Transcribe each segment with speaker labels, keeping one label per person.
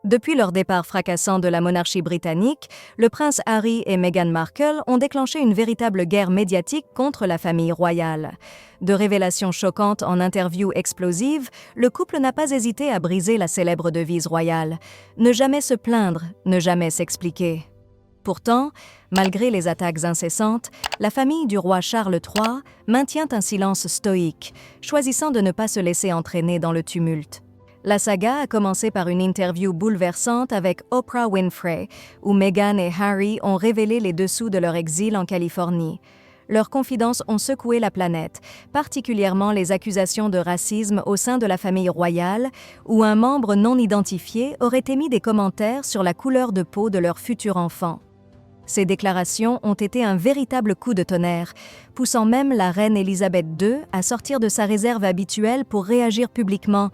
Speaker 1: Depuis leur départ fracassant de la monarchie britannique, le prince Harry et Meghan Markle ont déclenché une véritable guerre médiatique contre la famille royale. De révélations choquantes en interviews explosives, le couple n'a pas hésité à briser la célèbre devise royale « Ne jamais se plaindre, ne jamais s'expliquer ». Pourtant, malgré les attaques incessantes, la famille du roi Charles III maintient un silence stoïque, choisissant de ne pas se laisser entraîner dans le tumulte. La saga a commencé par une interview bouleversante avec Oprah Winfrey, où Meghan et Harry ont révélé les dessous de leur exil en Californie. Leurs confidences ont secoué la planète, particulièrement les accusations de racisme au sein de la famille royale, où un membre non identifié aurait émis des commentaires sur la couleur de peau de leur futur enfant. Ces déclarations ont été un véritable coup de tonnerre, poussant même la reine Élisabeth II à sortir de sa réserve habituelle pour réagir publiquement.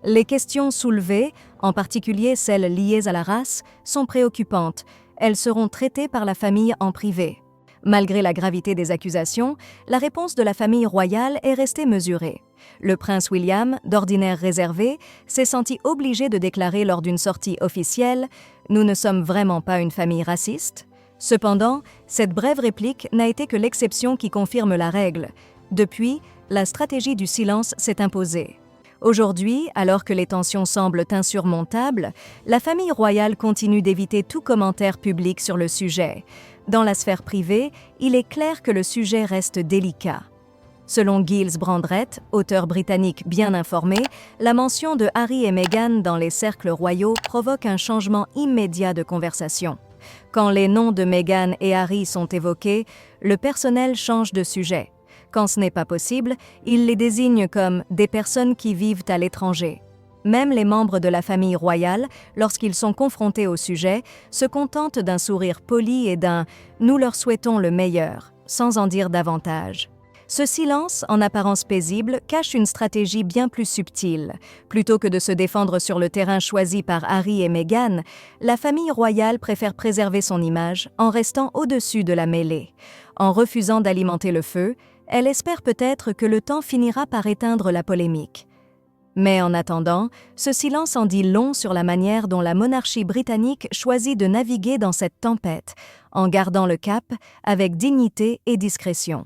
Speaker 1: Les questions soulevées, en particulier celles liées à la race, sont préoccupantes. Elles seront traitées par la famille en privé. Malgré la gravité des accusations, la réponse de la famille royale est restée mesurée. Le prince William, d'ordinaire réservé, s'est senti obligé de déclarer lors d'une sortie officielle « Nous ne sommes vraiment pas une famille raciste ». Cependant, cette brève réplique n'a été que l'exception qui confirme la règle. Depuis, la stratégie du silence s'est imposée. Aujourd'hui, alors que les tensions semblent insurmontables, la famille royale continue d'éviter tout commentaire public sur le sujet. Dans la sphère privée, il est clair que le sujet reste délicat. Selon Giles Brandrett, auteur britannique bien informé, la mention de Harry et Meghan dans les cercles royaux provoque un changement immédiat de conversation. Quand les noms de Meghan et Harry sont évoqués, le personnel change de sujet. Quand ce n'est pas possible, il les désigne comme des personnes qui vivent à l'étranger. Même les membres de la famille royale, lorsqu'ils sont confrontés au sujet, se contentent d'un sourire poli et d'un « nous leur souhaitons le meilleur », sans en dire davantage. Ce silence, en apparence paisible, cache une stratégie bien plus subtile. Plutôt que de se défendre sur le terrain choisi par Harry et Meghan, la famille royale préfère préserver son image en restant au-dessus de la mêlée. En refusant d'alimenter le feu, elle espère peut-être que le temps finira par éteindre la polémique. Mais en attendant, ce silence en dit long sur la manière dont la monarchie britannique choisit de naviguer dans cette tempête, en gardant le cap avec dignité et discrétion.